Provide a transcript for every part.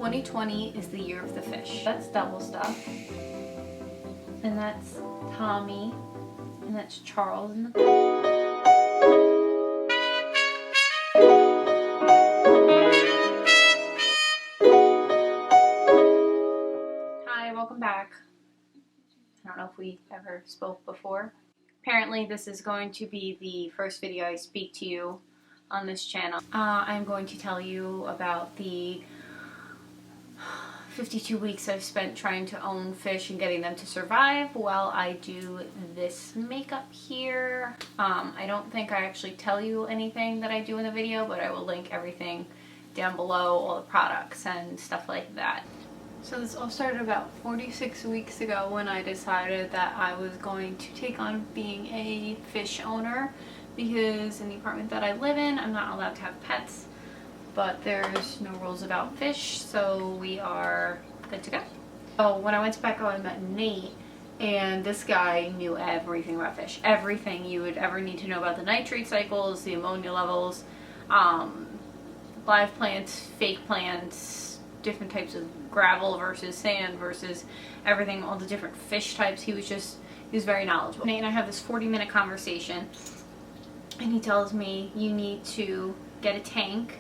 2020 is the year of the fish. That's double stuff. And that's Tommy. And that's Charles in the back. Hi, welcome back. I don't know if we ever spoke before. Apparently this is going to be the first video I speak to you on this channel. I'm going to tell you about the 52 weeks I've spent trying to own fish and getting them to survive while I do this makeup here. I don't think I actually tell you anything that I do in the video, but I will link everything down below, all the products and stuff like that. So this all started about 46 weeks ago when I decided that I was going to take on being a fish owner, because in the apartment that I live in, I'm not allowed to have pets, but there's no rules about fish, so we are good to go. So when I went to Petco, I met Nate, and this guy knew everything about fish. Everything you would ever need to know about the nitrate cycles, the ammonia levels, live plants, fake plants, different types of gravel versus sand versus everything, all the different fish types. He was very knowledgeable. Nate and I have this 40-minute conversation, and he tells me you need to get a tank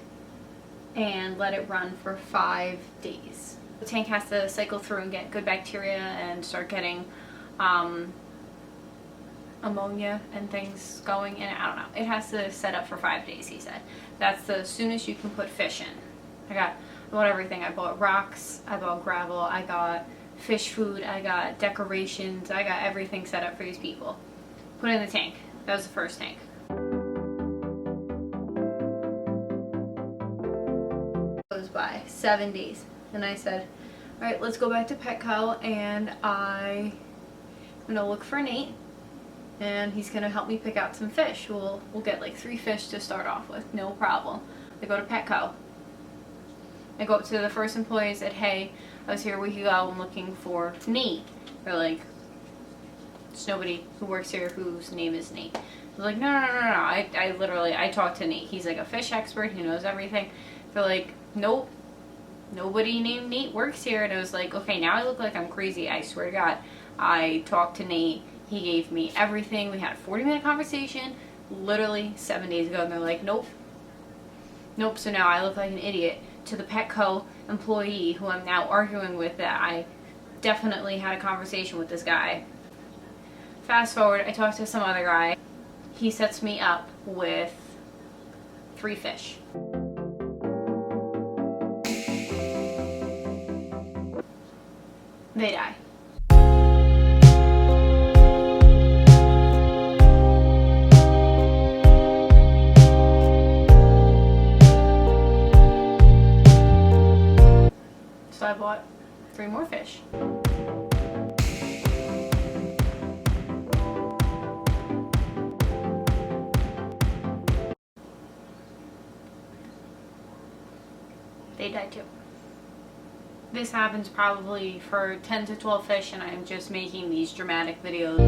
and let it run for 5 days. The tank has to cycle through and get good bacteria and start getting ammonia and things going in. I don't know. It has to set up for 5 days, he said. That's the soonest you can put fish in. I bought everything. I bought rocks, I bought gravel, I got fish food, I got decorations, I got everything set up for these people. Put it in the tank. That was the first tank. Goes by 7 days. And I said, alright, let's go back to Petco, and I'm gonna look for Nate, and he's gonna help me pick out some fish. We'll get like 3 fish to start off with, no problem. I go to Petco. I go up to the first employee and said, hey, I was here a week ago, I'm looking for Nate. They're like, there's nobody who works here whose name is Nate. I was like, no. I talked to Nate. He's like a fish expert, he knows everything. They're like, nope, nobody named Nate works here. And I was like, okay, now I look like I'm crazy. I swear to God. I talked to Nate, he gave me everything. We had a 40-minute conversation, literally 7 days ago, and they're like, nope. So now I look like an idiot to the Petco employee who I'm now arguing with that I definitely had a conversation with this guy. Fast forward, I talked to some other guy. He sets me up with 3 fish. They die. So I bought 3 more fish. They died too. This happens probably for 10 to 12 fish, and I'm just making these dramatic videos.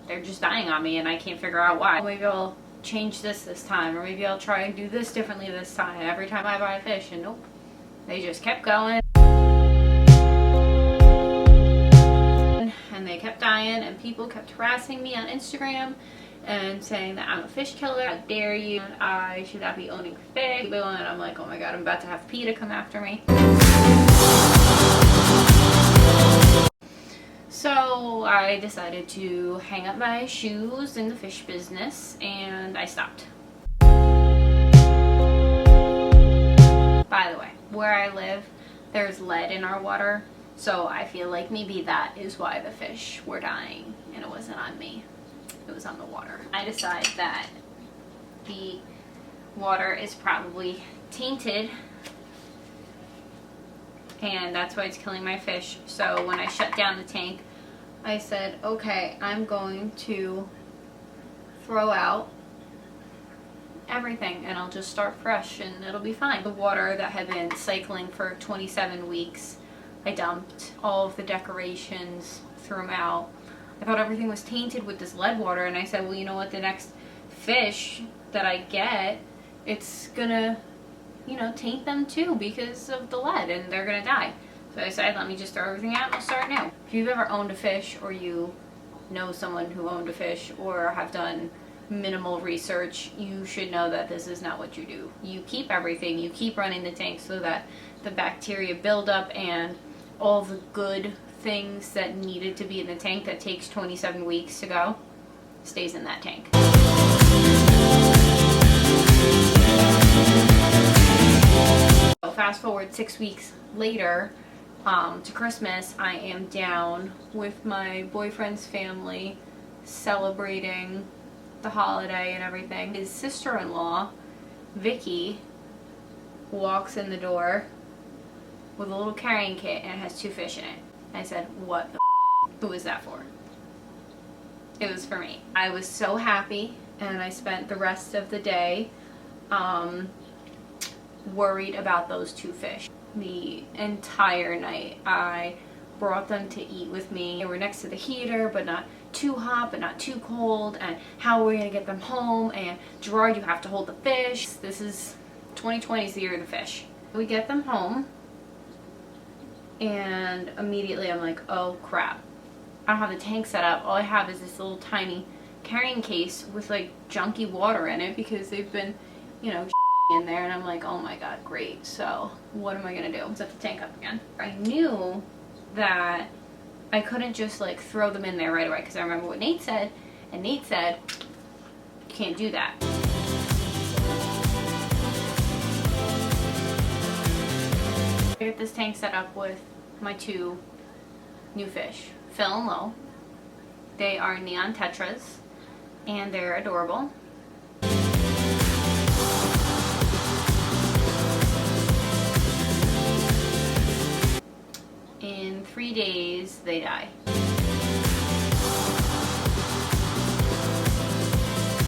They're just dying on me, and I can't figure out why. Maybe I'll change this time, or maybe I'll try and do this differently this time every time I buy a fish, and nope. They just kept going. And they kept dying, and people kept harassing me on Instagram and saying that I'm a fish killer. How dare you? I should not be owning fish. And I'm like, oh my God, I'm about to have PETA come after me. So I decided to hang up my shoes in the fish business, and I stopped. By the way, where I live, there's lead in our water. So I feel like maybe that is why the fish were dying, and it wasn't on me. It was on the water. I decide that the water is probably tainted, and that's why it's killing my fish. So when I shut down the tank, I said, okay, I'm going to throw out everything and I'll just start fresh and it'll be fine. The water that had been cycling for 27 weeks I dumped all of the decorations, threw them out. I thought everything was tainted with this lead water, and I said, well, you know what, the next fish that I get, it's gonna, you know, taint them too because of the lead, and they're gonna die. So I said, let me just throw everything out and I'll start new. If you've ever owned a fish, or you know someone who owned a fish, or have done minimal research, you should know that this is not what you do. You keep everything, you keep running the tank so that the bacteria build up and all the good things that needed to be in the tank that takes 27 weeks to go stays in that tank. So fast forward 6 weeks later to Christmas, I am down with my boyfriend's family celebrating the holiday and everything. His sister-in-law, Vicky, walks in the door with a little carrying kit, and it has 2 fish in it. I said, what the f***? Who is that for? It was for me. I was so happy, and I spent the rest of the day worried about those 2 fish. The entire night I brought them to eat with me. They were next to the heater, but not too hot, but not too cold, and how are we gonna get them home, and Gerard, you have to hold the fish. This is 2020 is the year of the fish. We get them home, and immediately I'm like, oh crap, I don't have the tank set up. All I have is this little tiny carrying case with like junky water in it because they've been, you know, in there, and I'm like, oh my god, great. So what am I gonna do? Set the tank up again. I knew that I couldn't just like throw them in there right away, because I remember what Nate said, and Nate said, you can't do that. I get this tank set up with my 2 new fish, Phil and Lo. They are neon tetras, and they're adorable. In 3 days, they die.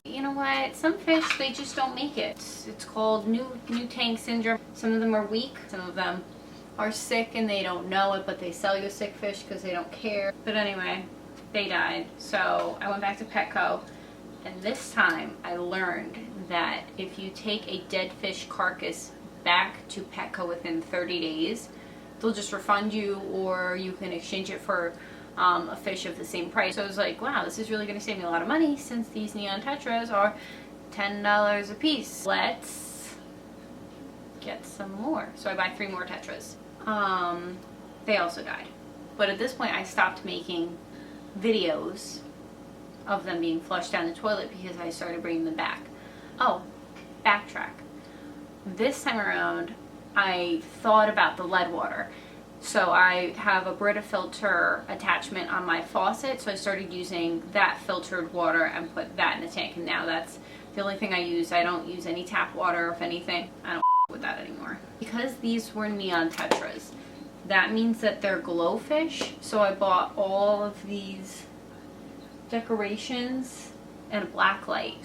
You know what? Some fish, they just don't make it. It's called new tank syndrome. Some of them are weak. Some of them are sick and they don't know it, but they sell you a sick fish because they don't care. But anyway, they died. So I went back to Petco, and this time I learned that if you take a dead fish carcass back to Petco within 30 days, they'll just refund you, or you can exchange it for a fish of the same price. So I was like, wow, this is really going to save me a lot of money since these neon tetras are $10 a piece. Let's get some more. So I buy 3 more tetras. They also died. But at this point I stopped making videos of them being flushed down the toilet because I started bringing them back. Oh, backtrack. This time around I thought about the lead water. So I have a Brita filter attachment on my faucet, so I started using that filtered water and put that in the tank, and now that's the only thing I use. I don't use any tap water, if anything. I don't with that anymore. Because these were neon tetras, that means that they're glowfish, so I bought all of these decorations and a black light,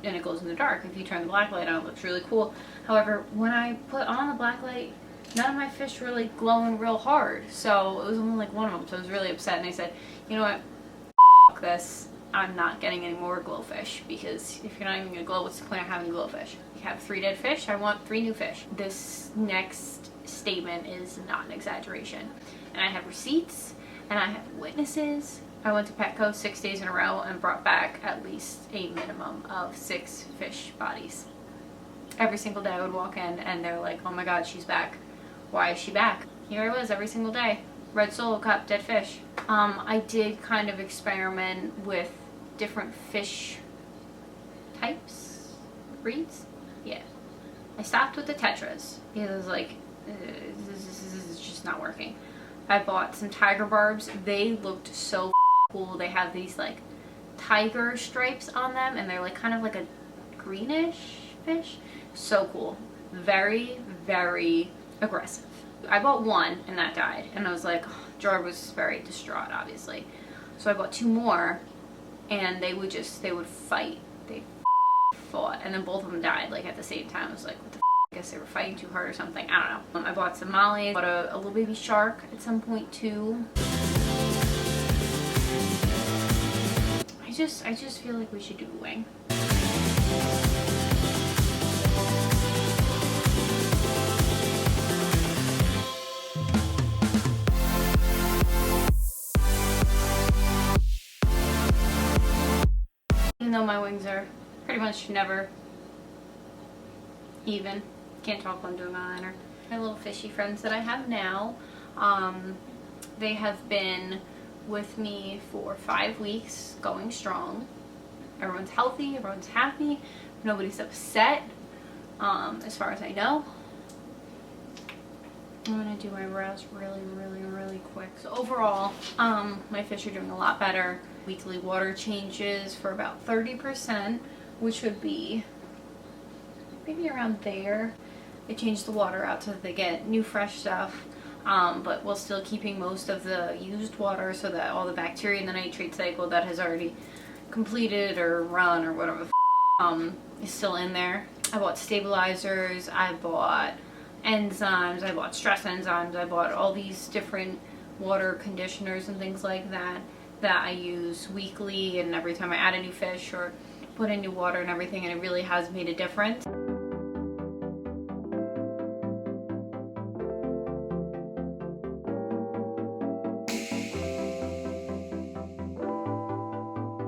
and it glows in the dark. If you turn the black light on, it looks really cool. However, when I put on the black light, none of my fish really glowing real hard, so it was only like one of them, so I was really upset, and I said, you know what, f*** this, I'm not getting any more glowfish, because if you're not even going to glow, what's the point of having glowfish? You have 3 dead fish, I want 3 new fish. This next statement is not an exaggeration, and I have receipts, and I have witnesses. I went to Petco 6 days in a row and brought back at least a minimum of 6 fish bodies. Every single day I would walk in and they're like, oh my god, she's back. Why is she back? Here I was every single day. Red Solo Cup, dead fish. I did kind of experiment with different fish types, breeds. Yeah. I stopped with the tetras because I was like, this is just not working. I bought some tiger barbs. They looked so cool. They have these like tiger stripes on them, and they're like kind of like a greenish fish. So cool. Very, very aggressive. I bought 1 and that died, and I was like, oh, Gerard was very distraught, obviously. So I bought 2 more, and they would fight. They fought, and then both of them died like at the same time. I was like, what the f***? I guess they were fighting too hard or something. I don't know. I bought some mollies, bought a little baby shark at some point too. I just feel like we should do a wing. Even though my wings are pretty much never even. Can't talk when I'm doing eyeliner. My little fishy friends that I have now, they have been with me for 5 weeks, going strong. Everyone's healthy, everyone's happy, nobody's upset, as far as I know. I'm gonna do my brows really quick. So overall, my fish are doing a lot better. Weekly water changes for about 30%, which would be maybe around there. They change the water out so that they get new fresh stuff, but while still keeping most of the used water so that all the bacteria in the nitrate cycle that has already completed or run or whatever the is still in there. I bought stabilizers, I bought enzymes, I bought stress enzymes, I bought all these different water conditioners and things like that that I use weekly, and every time I add a new fish or put in new water and everything, and it really has made a difference.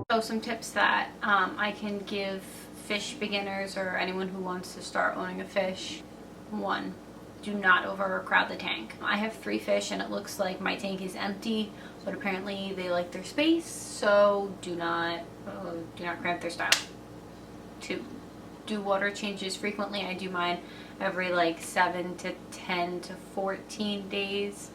So some tips that I can give fish beginners or anyone who wants to start owning a fish. 1, do not overcrowd the tank. I have 3 fish and it looks like my tank is empty, but apparently they like their space, so do not cramp their style. 2, do water changes frequently. I do mine every like 7 to 10 to 14 days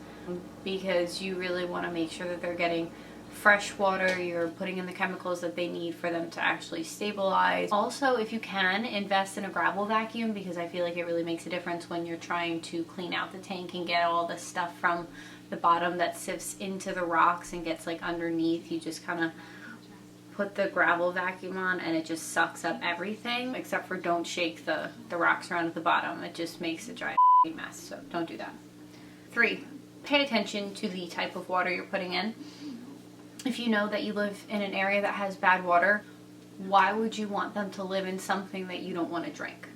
because you really want to make sure that they're getting fresh water, you're putting in the chemicals that they need for them to actually stabilize. Also, if you can, invest in a gravel vacuum because I feel like it really makes a difference when you're trying to clean out the tank and get all the stuff from the bottom that sifts into the rocks and gets like underneath. You just kind of put the gravel vacuum on and it just sucks up everything, except for don't shake the rocks around at the bottom. It just makes a giant mess, so don't do that. 3, pay attention to the type of water you're putting in. If you know that you live in an area that has bad water, why would you want them to live in something that you don't want to drink?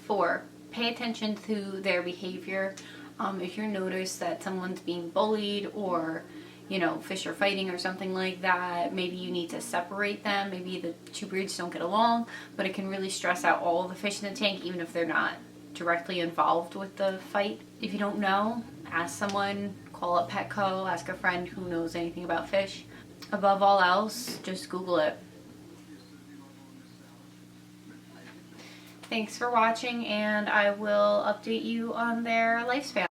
4, pay attention to their behavior. If you notice that someone's being bullied or, you know, fish are fighting or something like that, maybe you need to separate them. Maybe the 2 breeds don't get along, but it can really stress out all the fish in the tank even if they're not directly involved with the fight. If you don't know, ask someone, call up Petco, ask a friend who knows anything about fish. Above all else, just Google it. Thanks for watching, and I will update you on their lifespan.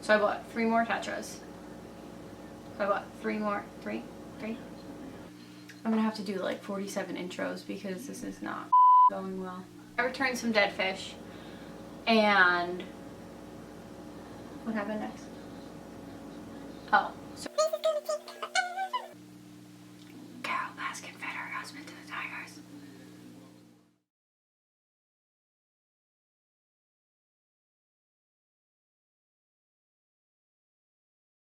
So I bought 3 more Tetras. I bought 3 more, 3? I'm gonna have to do like 47 intros because this is not going well. I returned some dead fish, and what happened next? Oh,